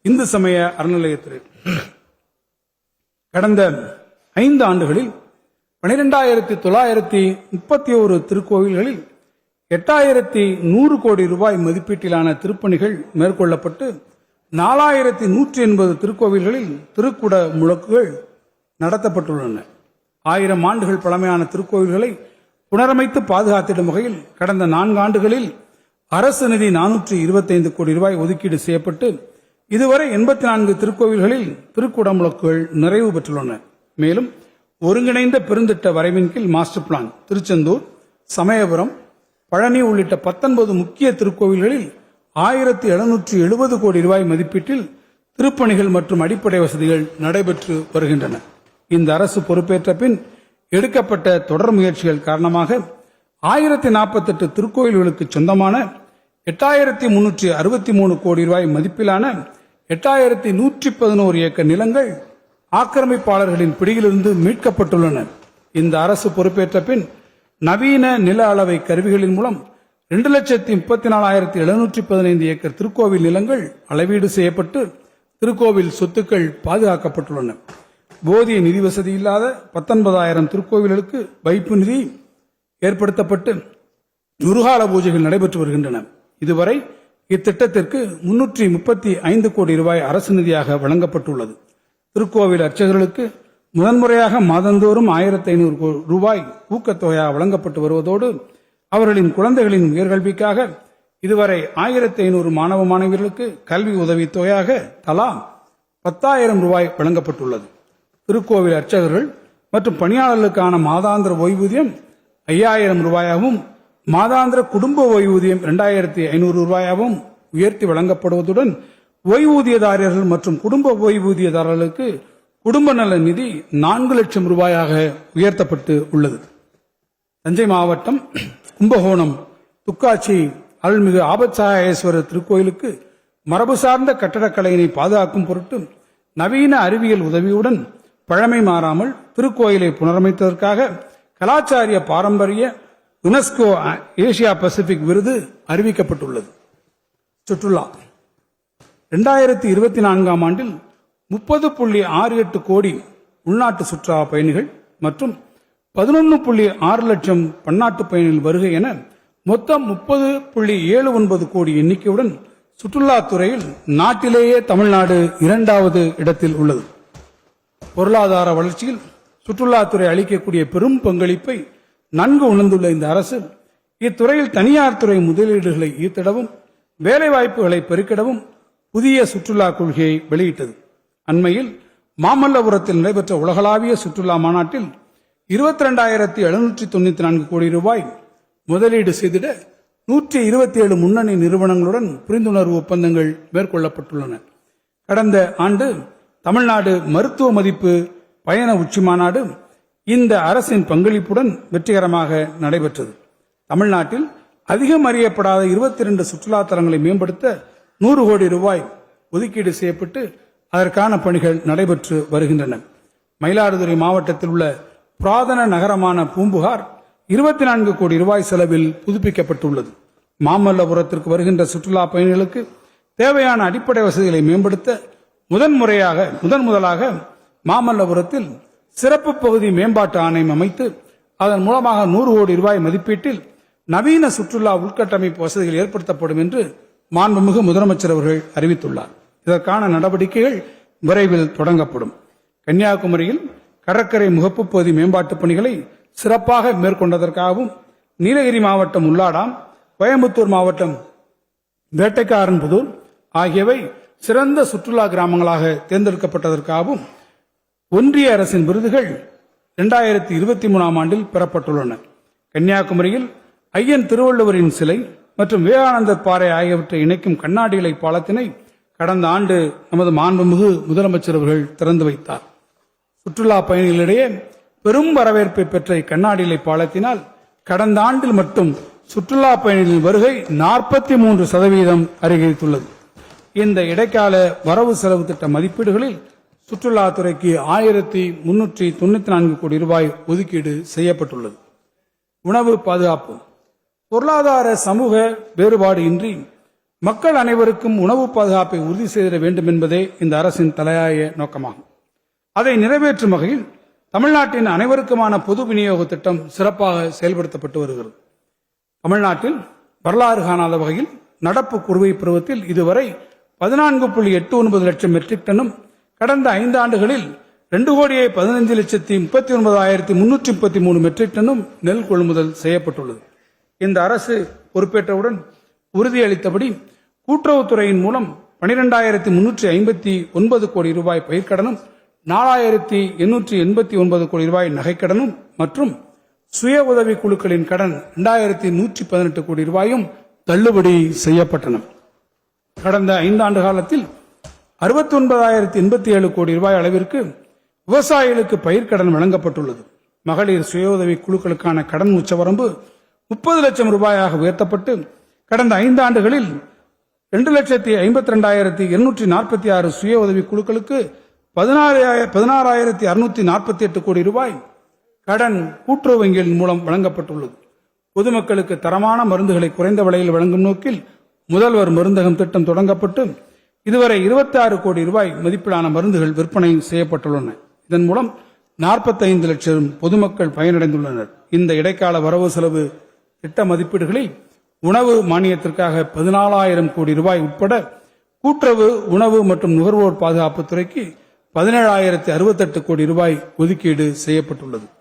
இந்து சமய அறநிலையத்துறை கடந்த 5 ஆண்டுகளில் 12,931 திருக்கோவில்களில் 8,100 கோடி ரூபாய் மதிப்பீட்டிலான திருப்பணிகள் மேற்கொள்ளப்பட்டு 4,180 திருக்கோவில்களில் திருக்குட முழக்குகள் நடத்தப்பட்டுள்ளன. 1000 ஆண்டுகள் பழமையான திருக்கோவில்களை புனரமைத்து பாதுகாத்திடும் வகையில் கடந்த 4 ஆண்டுகளில் அரசு நிதி 425 கோடி ரூபாய் ஒதுக்கீடு செய்யப்பட்டு இதுவரை 84 திருக்கோவில்களில் திருக்குடமுழக்குகள் நிறைவு பெற்றுள்ளன. மேலும் ஒருங்கிணைந்த பெருந்திட்ட வரைவின் கீழ் மாஸ்டர் பிளான் திருச்செந்தூர், சமயபுரம், பழனி உள்ளிட்ட 19 முக்கிய திருக்கோவில்களில் 1,770 கோடி ரூபாய் மதிப்பீட்டில் திருப்பணிகள் மற்றும் அடிப்படை வசதிகள் நடைபெற்று வருகின்றன. இந்த அரசு பொறுப்பேற்ற பின் எடுக்கப்பட்ட தொடர் முயற்சிகள் காரணமாக 1048 திருக்கோயில்களுக்கு சொந்தமான 8,363 கோடி ரூபாய் மதிப்பிலான 8,111 ஏக்கர் நிலங்கள் ஆக்கிரமிப்பாளர்களின் பிடியிலிருந்து மீட்கப்பட்டுள்ளன. இந்த அரசு பொறுப்பேற்ற பின் நவீன நில அளவை கருவிகளின் மூலம் 2,34,715 ஏக்கர் திருக்கோவில் நிலங்கள் அளவீடு செய்யப்பட்டு திருக்கோவில் சொத்துக்கள் பாதுகாக்கப்பட்டுள்ளன. போதிய நிதி வசதி இல்லாத 19,000 திருக்கோவில்களுக்கு வைப்பு நிதி ஏற்படுத்தப்பட்டு குருகால பூஜைகள் நடைபெற்று வருகின்றன. இதுவரை இத்திட்டத்திற்கு 335 கோடி ரூபாய் அரசு நிதியாக வழங்கப்பட்டுள்ளது. திருக்கோவில் அர்ச்சகர்களுக்கு முதன்முறையாக மாதந்தோறும் 1,500 ரூபாய் ஊக்கத்தொகையாக வழங்கப்பட்டு வருவதோடு அவர்களின் குழந்தைகளின் உயர்கல்விக்காக இதுவரை 1,500 மாணவ மாணவியர்களுக்கு கல்வி உதவித் தொகையாக தலா 10,000 ரூபாய் வழங்கப்பட்டுள்ளது. திருக்கோவில் அர்ச்சகர்கள் மற்றும் பணியாளர்களுக்கான மாதாந்திர ஓய்வூதியம் 5,000 ரூபாயாகவும் மாதாந்திர குடும்ப ஓய்வூதியம் 2,500 ரூபாயாகவும் உயர்த்தி வழங்கப்படுவதுடன் ஓய்வூதியதாரர்கள் மற்றும் குடும்ப ஓய்வூதியதாரர்களுக்கு குடும்ப நல நிதி 4 லட்சம் ரூபாயாக உயர்த்தப்பட்டு உள்ளது. தஞ்சை மாவட்டம் கும்பகோணம் துக்காட்சி அருள்மிகு ஆபத்சகாயேஸ்வரர் திருக்கோயிலுக்கு மரபு சார்ந்த கட்டடக்கலையினை பாதுகாக்கும் பொருட்டு நவீன அறிவியல் உதவியுடன் பழமை மாறாமல் திருக்கோயிலை புனரமைத்ததற்காக கலாச்சாரிய பாரம்பரிய யுனெஸ்கோ ஏசியா பசிபிக் விருது அறிவிக்கப்பட்டுள்ளது. சுற்றுலா 2024 ஆண்டில் 30.68 கோடி உள்நாட்டு சுற்றுலா பயணிகள் மற்றும் 11.6 லட்சம் பன்னாட்டு பயணிகள் வருகை என மொத்தம் 30.79 கோடி எண்ணிக்கையுடன் சுற்றுலாத்துறையில் நாட்டிலேயே தமிழ்நாடு 2வது இடத்தில் உள்ளது. பொருளாதார வளர்ச்சியில் சுற்றுலாத்துறை அளிக்கக்கூடிய பெரும் பங்களிப்பை நன்கு உணர்ந்துள்ள இந்த அரசு இத்துறையில் தனியார் துறை முதலீடுகளை ஈர்த்திடவும் வேலைவாய்ப்புகளை பெருக்கிடவும் புதிய சுற்றுலா கொள்கையை வெளியிட்டது. அண்மையில் மாமல்லபுரத்தில் நடைபெற்ற உலகளாவிய சுற்றுலா மாநாட்டில் 22,794 கோடி ரூபாய் முதலீடு செய்திட 127 முன்னணி நிறுவனங்களுடன் புரிந்துணர்வு ஒப்பந்தங்கள் மேற்கொள்ளப்பட்டுள்ளன. கடந்த ஆண்டு தமிழ்நாடு மருத்துவ மதிப்பு பயண உச்சி மாநாடு இந்த அரசின் பங்களிப்புடன் வெற்றிகரமாக நடைபெற்றது. தமிழ்நாட்டில் அதிகம் அறியப்படாத 22 சுற்றுலா தலங்களை மேம்படுத்த 100 கோடி ரூபாய் ஒதுக்கீடு செய்யப்பட்டு அதற்கான பணிகள் நடைபெற்று வருகின்றன. மயிலாடுதுறை மாவட்டத்தில் உள்ள புராதன நகரமான பூம்புகார் 24 கோடி ரூபாய் செலவில் புதுப்பிக்கப்பட்டுள்ளது. மாமல்லபுரத்திற்கு வருகின்ற சுற்றுலா பயணிகளுக்கு தேவையான அடிப்படை வசதிகளை மேம்படுத்த முதலாக மாமல்லபுரத்தில் சிறப்பு பகுதி மேம்பாட்டு ஆணையம் அமைத்து அதன் மூலமாக 100 கோடி ரூபாய் மதிப்பீட்டில் நவீன சுற்றுலா உள்கட்டமைப்பு வசதிகள் ஏற்படுத்தப்படும் என்று மாண்புமிகு முதலமைச்சர் அவர்கள் அறிவித்துள்ளார். இதற்கான நடவடிக்கைகள் விரைவில் தொடங்கப்படும். கன்னியாகுமரியில் கடற்கரை முகப்பு பகுதி மேம்பாட்டு பணிகளை சிறப்பாக மேற்கொண்டதற்காகவும் நீலகிரி மாவட்டம் உள்ளாடாம், கோயம்புத்தூர் மாவட்டம் வேட்டைக்காரன்புதூர் ஆகியவை சிறந்த சுற்றுலா கிராமங்களாக தேர்ந்தெடுக்கப்பட்டதற்காகவும் ஒன்றிய அரசின் விருதுகள் 2023 ஆண்டில் பெறப்பட்டுள்ளன. கன்னியாகுமரியில் ஐயன் திருவள்ளுவரின் சிலை மற்றும் விவேகானந்தர் பாறை ஆகியவற்றை இணைக்கும் கண்ணாடி இலை பாலத்தினை கடந்த ஆண்டு நமது மாண்புமிகு முதலமைச்சர் அவர்கள் திறந்து வைத்தார். சுற்றுலா பயணிகளிடையே பெரும் வரவேற்பை பெற்ற இக்கண்ணாடி இலை பாலத்தினால் கடந்த ஆண்டில் மட்டும் சுற்றுலா பயணிகளின் வருகை 43% அதிகரித்துள்ளது. இந்த இடைக்கால வரவு செலவு திட்ட மதிப்பீடுகளில் சுற்றுலாத்துறைக்கு 1,394 கோடி ரூபாய் ஒதுக்கீடு செய்யப்பட்டுள்ளது. உணவு பாதுகாப்பு பொருளாதார சமூக வேறுபாடு இன்றி மக்கள் அனைவருக்கும் உணவு பாதுகாப்பை உறுதி செய்திட வேண்டும் என்பதே இந்த அரசின் தலையாய நோக்கமாகும். அதை நிறைவேற்றும் வகையில் தமிழ்நாட்டின் அனைவருக்குமான பொது விநியோக திட்டம் சிறப்பாக செயல்படுத்தப்பட்டு வருகிறது. தமிழ்நாட்டில் வரலாறு காணாத வகையில் நடப்பு குறுவை பருவத்தில் இதுவரை 14.89 லட்சம் மெட்ரிக் டன்னும் கடந்த 5 ஆண்டுகளில் 2,15,39,333 மெட்ரிக் டன்னும் நெல் கொள்முதல் செய்யப்பட்டுள்ளது. இந்த அரசு பொறுப்பேற்றவுடன் உறுதியளித்தபடி கூட்டுறவுத்துறையின் மூலம் 12,359 கோடி ரூபாய் பயிர்க்கடனும் 4,889 கோடி ரூபாய் நகைக்கடனும் மற்றும் சுய உதவி குழுக்களின் கடன் 2,118 கோடி ரூபாயும் தள்ளுபடி செய்யப்பட்டன. கடந்த 5 ஆண்டு காலத்தில் 69,087 கோடி ரூபாய் அளவிற்கு விவசாயிகளுக்கு பயிர்க்கடன் வழங்கப்பட்டுள்ளது. மகளிர் சுய உதவி குழுக்களுக்கான கடன் உச்சவரம்பு 30 லட்சம் ரூபாயாக உயர்த்தப்பட்டு கடந்த 5 ஆண்டுகளில் 2,52,246 சுய உதவி குழுக்களுக்கு 16,648 கோடி ரூபாய் கடன் கூட்டுறவு வங்கிகளின் மூலம் வழங்கப்பட்டுள்ளது. பொதுமக்களுக்கு தரமான மருந்துகளை குறைந்த விலையில் வழங்கும் நோக்கில் முதல்வர் மருந்தகம் திட்டம் தொடங்கப்பட்டு இதுவரை 26 கோடி ரூபாய் மதிப்பிலான மருந்துகள் விற்பனை செய்யப்பட்டுள்ளன. இதன் மூலம் 45 லட்சம் பொதுமக்கள் பயனடைந்துள்ளனர். இந்த இடைக்கால வரவு செலவு திட்ட மதிப்பீடுகளில் உணவு மானியத்திற்காக 14,000 கோடி ரூபாய் உட்பட கூட்டுறவு உணவு மற்றும் நுகர்வோர் பாதுகாப்பு துறைக்கு 17,068 கோடி ரூபாய் ஒதுக்கீடு செய்யப்பட்டுள்ளது.